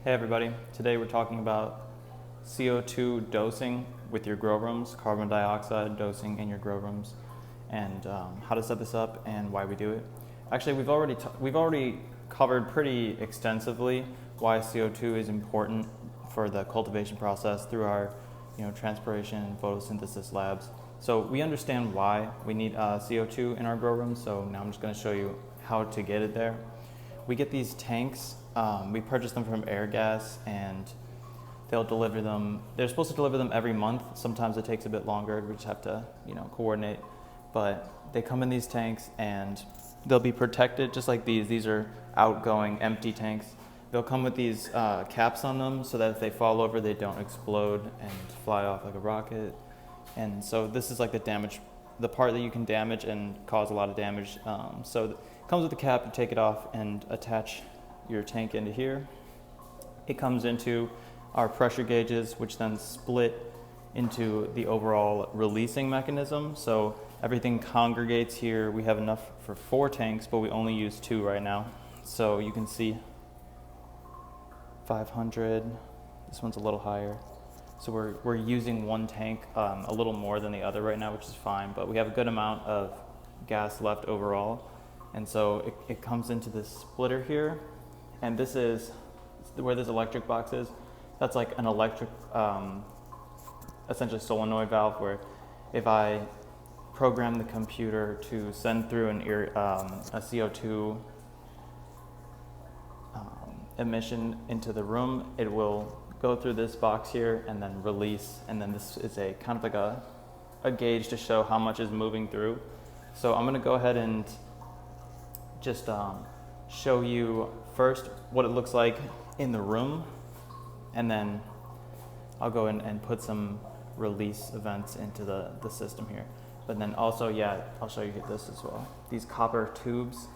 Hey everybody, today we're talking about CO2 dosing with your grow rooms, carbon dioxide dosing in your grow rooms, and how to set this up and why we do it. Actually, we've already covered pretty extensively why CO2 is important for the cultivation process through our transpiration and photosynthesis labs. So we understand why we need CO2 in our grow rooms, so now I'm just going to show you how to get it there. We get these tanks, we purchase them from Airgas, and they'll deliver them. They're supposed to deliver them every month. Sometimes it takes a bit longer. We just have to, coordinate. But they come in these tanks and they'll be protected just like these. These are outgoing empty tanks. They'll come with these caps on them so that if they fall over, they don't explode and fly off like a rocket. And so this is like the part that you can damage and cause a lot of damage. So it comes with the cap. You take it off and attach your tank into here. It comes into our pressure gauges, which then split into the overall releasing mechanism. So everything congregates here. We have enough for 4 tanks, but we only use 2 right now. So you can see 500. This one's a little higher. So we're using one tank a little more than the other right now, which is fine, but we have a good amount of gas left overall. And so it comes into this splitter here, and this is where this electric box is. That's like an electric, essentially solenoid valve, where if I program the computer to send through a CO2 emission into the room, it will go through this box here and then release, and then this is a kind of like a gauge to show how much is moving through. So I'm going to go ahead and just show you first what it looks like in the room, and then I'll go in and put some release events into the system here. But then also, I'll show you this as well. These copper tubes,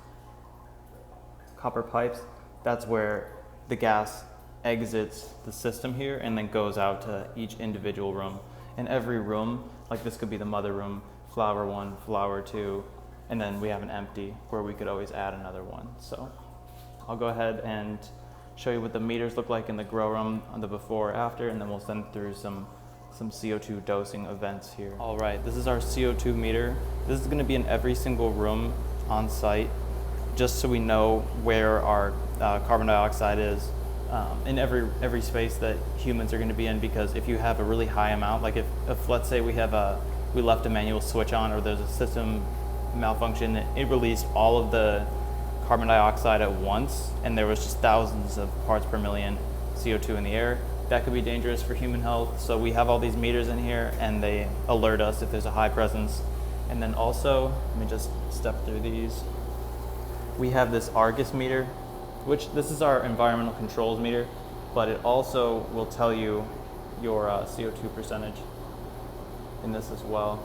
copper pipes, that's where the gas exits the system here and then goes out to each individual room. In every room, like this could be the mother room, flower 1, flower 2, and then we have an empty where we could always add another one. So I'll go ahead and show you what the meters look like in the grow room on the before or after, and then we'll send through some CO2 dosing events here. All right, this is our CO2 meter. This is going to be in every single room on site, just so we know where our carbon dioxide is in every space that humans are going to be in. Because if you have a really high amount, like if let's say we left a manual switch on, or there's a system malfunction, it released all of the carbon dioxide at once, and there was just thousands of parts per million CO2 in the air, that could be dangerous for human health. So we have all these meters in here, and they alert us if there's a high presence. And then also, let me just step through these. We have this Argus meter, which this is our environmental controls meter, but it also will tell you your CO2 percentage in this as well.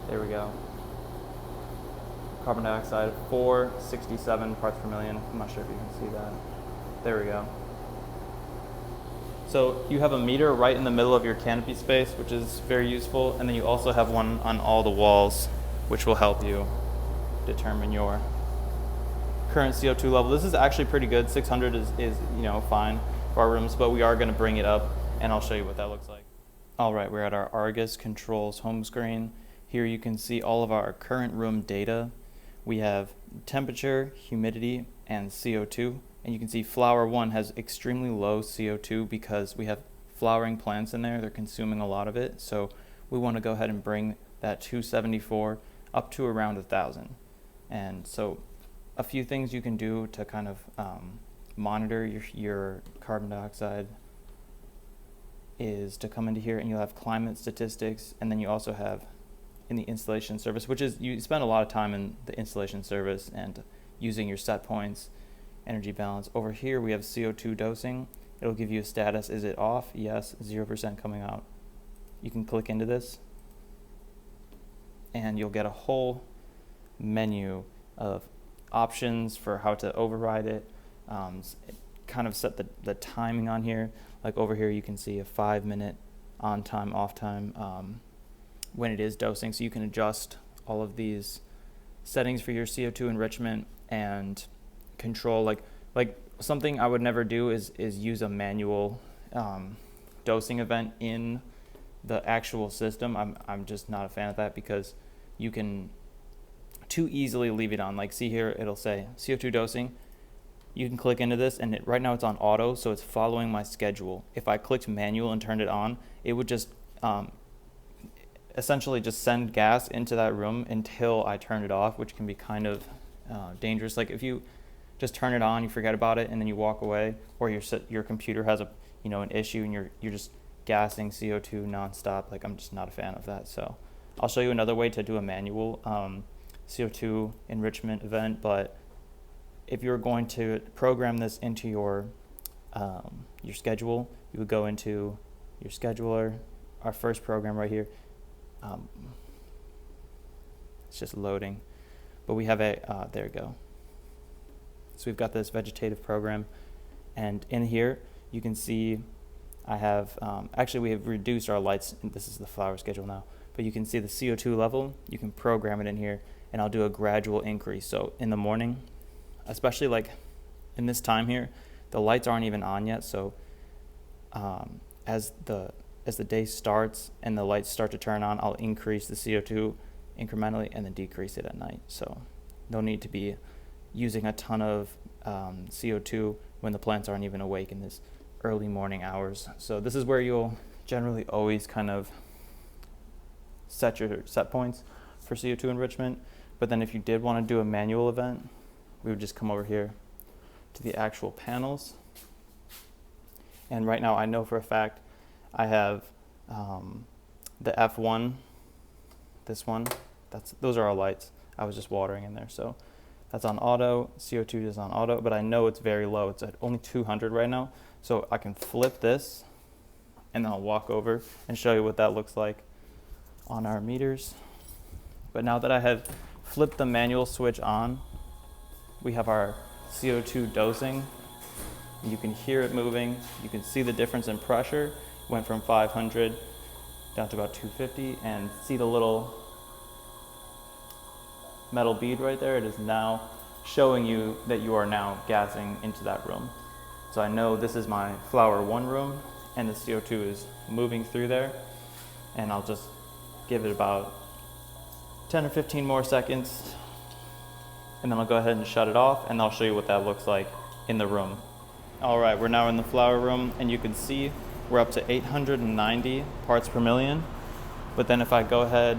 There we go. Carbon dioxide, 467 parts per million. I'm not sure if you can see that. There we go. So you have a meter right in the middle of your canopy space, which is very useful. And then you also have one on all the walls, which will help you determine your current CO2 level. This is actually pretty good. 600 is fine for our rooms, but we are going to bring it up, and I'll show you what that looks like. All right, we're at our Argus controls home screen. Here you can see all of our current room data. We have temperature, humidity, and CO2. And you can see flower 1 has extremely low CO2 because we have flowering plants in there. They're consuming a lot of it. So we want to go ahead and bring that 274 up to around 1,000. And so a few things you can do to kind of monitor your carbon dioxide is to come into here, and you'll have climate statistics, and then you also have in the installation service, which is, you spend a lot of time in the installation service and using your set points, energy balance. Over here we have CO2 dosing. It'll give you a status. Is it off? Yes. 0% coming out. You can click into this and you'll get a whole menu of options for how to override it. Kind of set the timing on here. Like over here you can see a 5-minute on time, off time when it is dosing, so you can adjust all of these settings for your CO2 enrichment and control. Like something I would never do is use a manual dosing event in the actual system. I'm just not a fan of that, because you can too easily leave it on. Like, see here, it'll say CO2 dosing. You can click into this, and right now it's on auto, so it's following my schedule. If I clicked manual and turned it on, it would just essentially just send gas into that room until I turn it off, which can be kind of dangerous. Like if you just turn it on, you forget about it, and then you walk away, or your computer has an issue, and you're just gassing CO2 nonstop. Like, I'm just not a fan of that. So I'll show you another way to do a manual CO2 enrichment event. But if you're going to program this into your schedule, you would go into your scheduler, our first program right here. It's just loading, but we have there we go. So we've got this vegetative program, and in here you can see I have actually we have reduced our lights, and this is the flower schedule now, but you can see the CO2 level. You can program it in here, and I'll do a gradual increase. So in the morning, especially like in this time here, the lights aren't even on yet, so as the day starts and the lights start to turn on, I'll increase the CO2 incrementally and then decrease it at night. So no need to be using a ton of CO2 when the plants aren't even awake in this early morning hours. So this is where you'll generally always kind of set your set points for CO2 enrichment. But then if you did want to do a manual event, we would just come over here to the actual panels. And right now I know for a fact I have the F1, this one, those are our lights. I was just watering in there, so that's on auto. CO2 is on auto, but I know it's very low. It's at only 200 right now, so I can flip this, and then I'll walk over and show you what that looks like on our meters. But now that I have flipped the manual switch on, we have our CO2 dosing. You can hear it moving. You can see the difference in pressure. Went from 500 down to about 250, and see the little metal bead right there. It is now showing you that you are now gassing into that room. So I know this is my flower 1 room, and the CO2 is moving through there, and I'll just give it about 10 or 15 more seconds, and then I'll go ahead and shut it off, and I'll show you what that looks like in the room. All right, we're now in the flower room, and you can see we're up to 890 parts per million. But then if I go ahead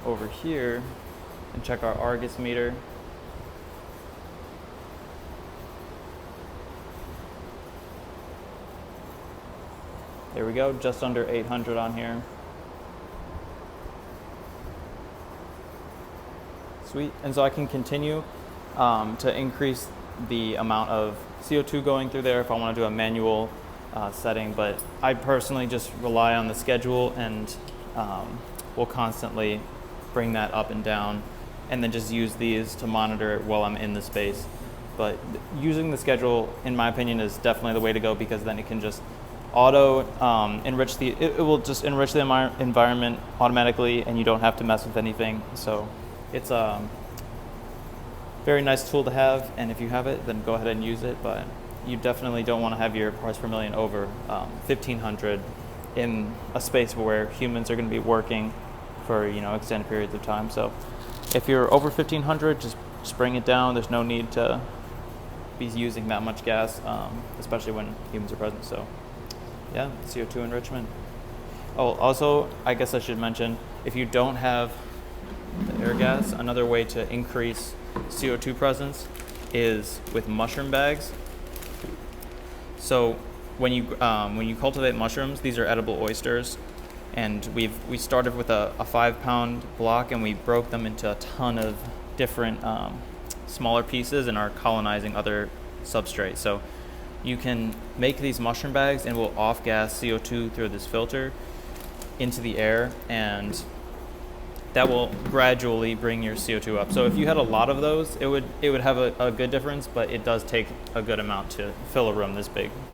over here and check our Argus meter, there we go, just under 800 on here. Sweet. And so I can continue to increase the amount of CO2 going through there if I want to do a manual setting, but I personally just rely on the schedule, and will constantly bring that up and down, and then just use these to monitor it while I'm in the space. But using the schedule, in my opinion, is definitely the way to go, because then it can just auto enrich it will just enrich the environment automatically, and you don't have to mess with anything. So it's a very nice tool to have, and if you have it, then go ahead and use it. But you definitely don't want to have your parts per million over 1,500 in a space where humans are going to be working for extended periods of time. So if you're over 1,500, just bring it down. There's no need to be using that much gas, especially when humans are present. So yeah, CO2 enrichment. Oh, also, I guess I should mention, if you don't have the air gas, another way to increase CO2 presence is with mushroom bags. So when you cultivate mushrooms, these are edible oysters, and we started with a 5-pound block, and we broke them into a ton of different smaller pieces and are colonizing other substrates. So you can make these mushroom bags, and we'll off-gas CO2 through this filter into the air, and that will gradually bring your CO2 up. So if you had a lot of those, it would have a good difference, but it does take a good amount to fill a room this big.